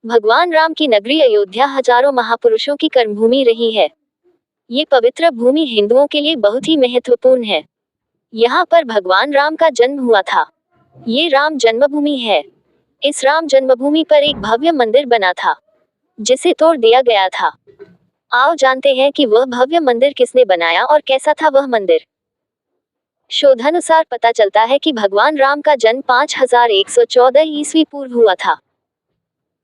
भगवान राम की नगरी अयोध्या हजारों महापुरुषों की कर्मभूमि रही है। ये पवित्र भूमि हिंदुओं के लिए बहुत ही महत्वपूर्ण है। यहाँ पर भगवान राम का जन्म हुआ था। ये राम जन्मभूमि है। इस राम जन्मभूमि पर एक भव्य मंदिर बना था, जिसे तोड़ दिया गया था। आओ जानते हैं कि वह भव्य मंदिर किसने बनाया और कैसा था वह मंदिर। शोधानुसार पता चलता है कि भगवान राम का जन्म 5114 ईस्वी पूर्व हुआ था।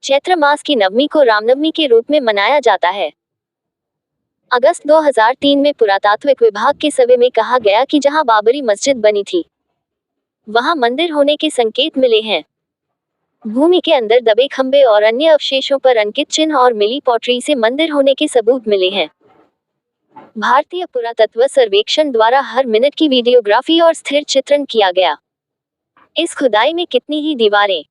चैत्र मास की नवमी को रामनवमी के रूप में मनाया जाता है। अगस्त 2003 में पुरातात्विक विभाग के सर्वे में कहा गया कि जहां बाबरी मस्जिद बनी थी, वहां मंदिर होने के संकेत मिले हैं। भूमि के अंदर दबे खंभे और अन्य अवशेषों पर अंकित चिन्ह और मिली पॉटरी से मंदिर होने के सबूत मिले हैं। भारतीय पुरातत्व सर्वेक्षण द्वारा हर मिनट की वीडियोग्राफी और स्थिर चित्रण किया गया। इस खुदाई में कितनी ही दीवारें,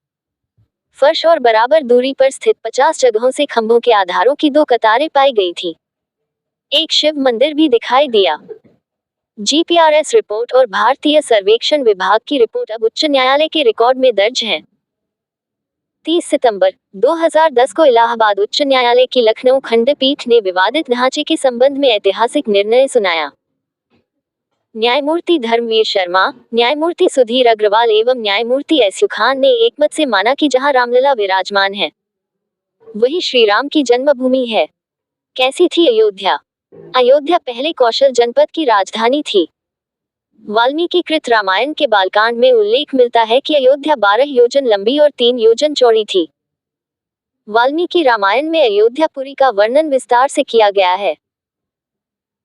फर्श और बराबर दूरी पर स्थित 50 जगहों से खंभों के आधारों की 2 कतारें पाई गई थी। एक शिव मंदिर भी दिखाई दिया। जीपीआरएस रिपोर्ट और भारतीय सर्वेक्षण विभाग की रिपोर्ट अब उच्च न्यायालय के रिकॉर्ड में दर्ज हैं। 30 सितंबर 2010 को इलाहाबाद उच्च न्यायालय की लखनऊ खंडपीठ ने विवादित ढांचे के संबंध में ऐतिहासिक निर्णय सुनाया। न्यायमूर्ति धर्मवीर शर्मा, न्यायमूर्ति सुधीर अग्रवाल एवं न्यायमूर्ति एस यू खान ने एकमत से माना कि जहां रामलला विराजमान है, वही श्री राम की जन्मभूमि है। कैसी थी अयोध्या? अयोध्या पहले कौशल जनपद की राजधानी थी। वाल्मीकि कृत रामायण के बालकांड में उल्लेख मिलता है कि अयोध्या 12 योजन लंबी और 3 योजन चौड़ी थी। वाल्मीकि रामायण में अयोध्यापुरी का वर्णन विस्तार से किया गया है।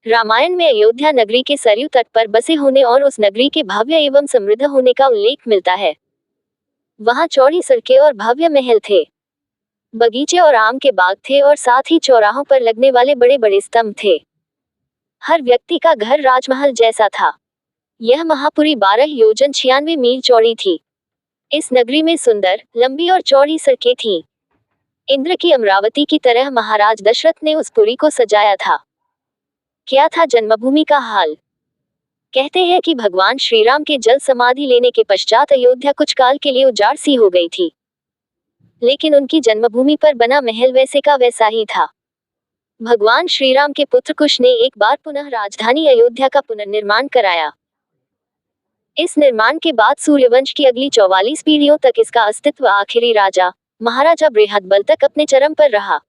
रामायण में अयोध्या नगरी के सरयू तट पर बसे होने और उस नगरी के भव्य एवं समृद्ध होने का उल्लेख मिलता है। वहां चौड़ी सड़कें और भव्य महल थे, बगीचे और आम के बाग थे और साथ ही चौराहों पर लगने वाले बड़े बड़े स्तंभ थे। हर व्यक्ति का घर राजमहल जैसा था। यह महापुरी 12 योजन 96 मील चौड़ी थी। इस नगरी में सुंदर, लंबी और चौड़ी सड़कें थीं। इंद्र की अमरावती की तरह महाराज दशरथ ने उस पुरी को सजाया था। क्या था जन्मभूमि का हाल? कहते हैं कि भगवान श्री राम के जल समाधि लेने के पश्चात अयोध्या कुछ काल के लिए उजाड़ सी हो गई थी, लेकिन उनकी जन्मभूमि पर बना महल वैसे का वैसा ही था। भगवान श्री राम के पुत्र कुश ने एक बार पुनः राजधानी अयोध्या का पुनर्निर्माण कराया। इस निर्माण के बाद सूर्यवंश की अगली 44 पीढ़ियों तक इसका अस्तित्व आखिरी राजा महाराजा बृहदबल तक अपने चरम पर रहा।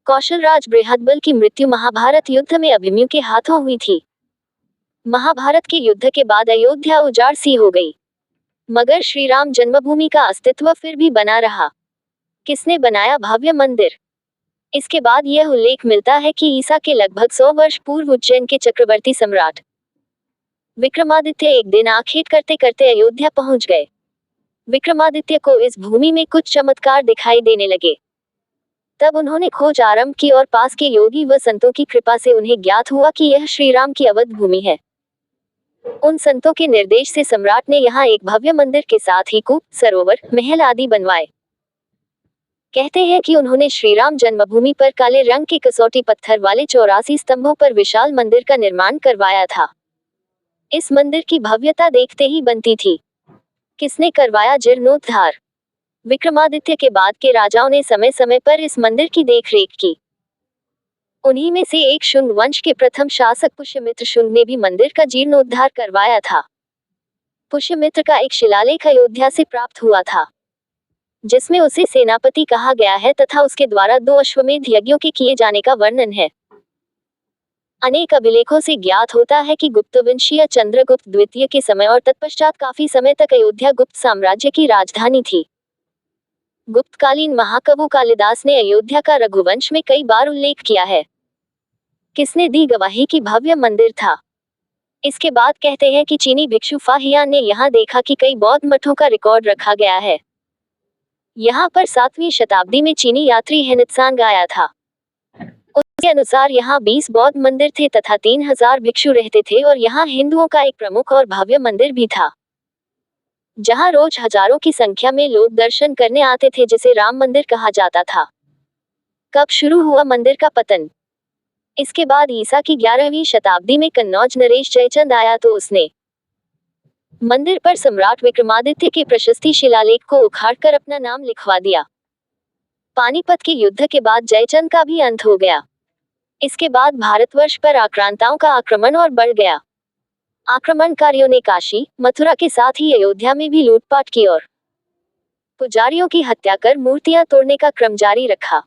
कौशलराज बृहदबल की मृत्यु महाभारत युद्ध में अभिमन्यु के हाथों हुई थी। महाभारत के युद्ध के बाद अयोध्या उजाड़ सी हो गई, मगर श्री राम जन्मभूमि का अस्तित्व फिर भी बना रहा। किसने बनाया भव्य मंदिर? इसके बाद यह उल्लेख मिलता है कि ईसा के लगभग 100 वर्ष पूर्व उज्जैन के चक्रवर्ती सम्राट विक्रमादित्य एक दिन आखेट करते करते अयोध्या पहुंच गए। विक्रमादित्य को इस भूमि में कुछ चमत्कार दिखाई देने लगे। तब उन्होंने खोज आरंभ की और पास के योगी व संतों की कृपा से उन्हें ज्ञात हुआ कि यह श्री राम की अवध भूमि है। उन संतों के निर्देश से सम्राट ने यहाँ एक भव्य मंदिर के साथ ही कूप, सरोवर, महल आदि बनवाए। कहते हैं कि उन्होंने श्री राम जन्मभूमि पर काले रंग के कसौटी पत्थर वाले 84 स्तंभों पर विशाल मंदिर का निर्माण करवाया था। इस मंदिर की भव्यता देखते ही बनती थी। किसने करवाया जीर्णोद्धार? विक्रमादित्य के बाद के राजाओं ने समय समय पर इस मंदिर की देखरेख की। उन्हीं में से एक शुंग वंश के प्रथम शासक पुष्यमित्र शुंग ने भी मंदिर का जीर्णोद्धार करवाया था। पुष्यमित्र का एक शिलालेख अयोध्या से प्राप्त हुआ था, जिसमें उसे सेनापति कहा गया है तथा उसके द्वारा 2 अश्वमेध यज्ञों के किए जाने का वर्णन है। अनेक अभिलेखों से ज्ञात होता है कि गुप्तवंशीय चंद्रगुप्त द्वितीय के समय और तत्पश्चात काफी समय तक अयोध्या गुप्त साम्राज्य की राजधानी थी। गुप्तकालीन महाकवि कालिदास ने अयोध्या का रघुवंश में कई बार उल्लेख किया है। किसने दी गवाही कि भव्य मंदिर था? इसके बाद कहते हैं कि चीनी भिक्षु फाहियान ने यहाँ देखा कि कई बौद्ध मठों का रिकॉर्ड रखा गया है। यहाँ पर 7वीं शताब्दी में चीनी यात्री हेनत्सांग आया था। उसके अनुसार यहाँ 20 बौद्ध मंदिर थे तथा 3000 भिक्षु रहते थे और यहाँ हिंदुओं का एक प्रमुख और भव्य मंदिर भी था, जहाँ रोज हजारों की संख्या में लोग दर्शन करने आते थे, जिसे राम मंदिर कहा जाता था। कब शुरू हुआ मंदिर का पतन? इसके बाद ईसा की 11वीं शताब्दी में कन्नौज नरेश जयचंद आया तो उसने मंदिर पर सम्राट विक्रमादित्य के प्रशस्ति शिलालेख को उखाड़कर अपना नाम लिखवा दिया। पानीपत के युद्ध के बाद जयचंद का भी अंत हो गया। इसके बाद भारतवर्ष पर आक्रांताओं का आक्रमण और बढ़ गया। आक्रमणकारियों ने काशी, मथुरा के साथ ही अयोध्या में भी लूटपाट की और पुजारियों की हत्या कर मूर्तियां तोड़ने का क्रम जारी रखा।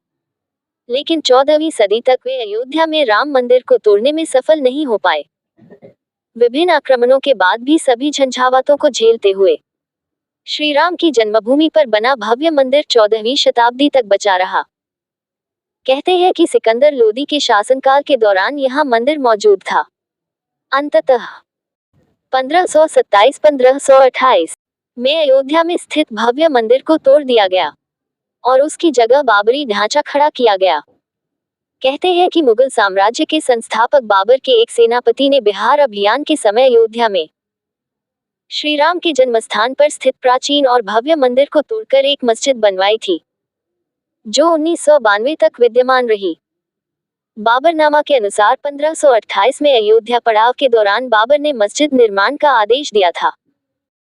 लेकिन 14वीं सदी तक वे अयोध्या में राम मंदिर को तोड़ने में सफल नहीं हो पाए। विभिन्न आक्रमणों के बाद भी सभी झंझावातों को झेलते हुए श्री राम की जन्मभूमि पर बना भव्य मंदिर 14वीं शताब्दी तक बचा रहा। कहते हैं कि सिकंदर लोदी के शासनकाल के दौरान यहाँ मंदिर मौजूद था। अंततः 1527-1528 में अयोध्या में स्थित भव्य मंदिर को तोड़ दिया गया और उसकी जगह बाबरी ढांचा खड़ा किया गया। कहते हैं कि मुगल साम्राज्य के संस्थापक बाबर के एक सेनापति ने बिहार अभियान के समय अयोध्या में श्री राम के जन्मस्थान पर स्थित प्राचीन और भव्य मंदिर को तोड़कर एक मस्जिद बनवाई थी, जो 1992 तक विद्यमान रही। बाबरनामा के अनुसार 1528 में अयोध्या पड़ाव के दौरान बाबर ने मस्जिद निर्माण का आदेश दिया था।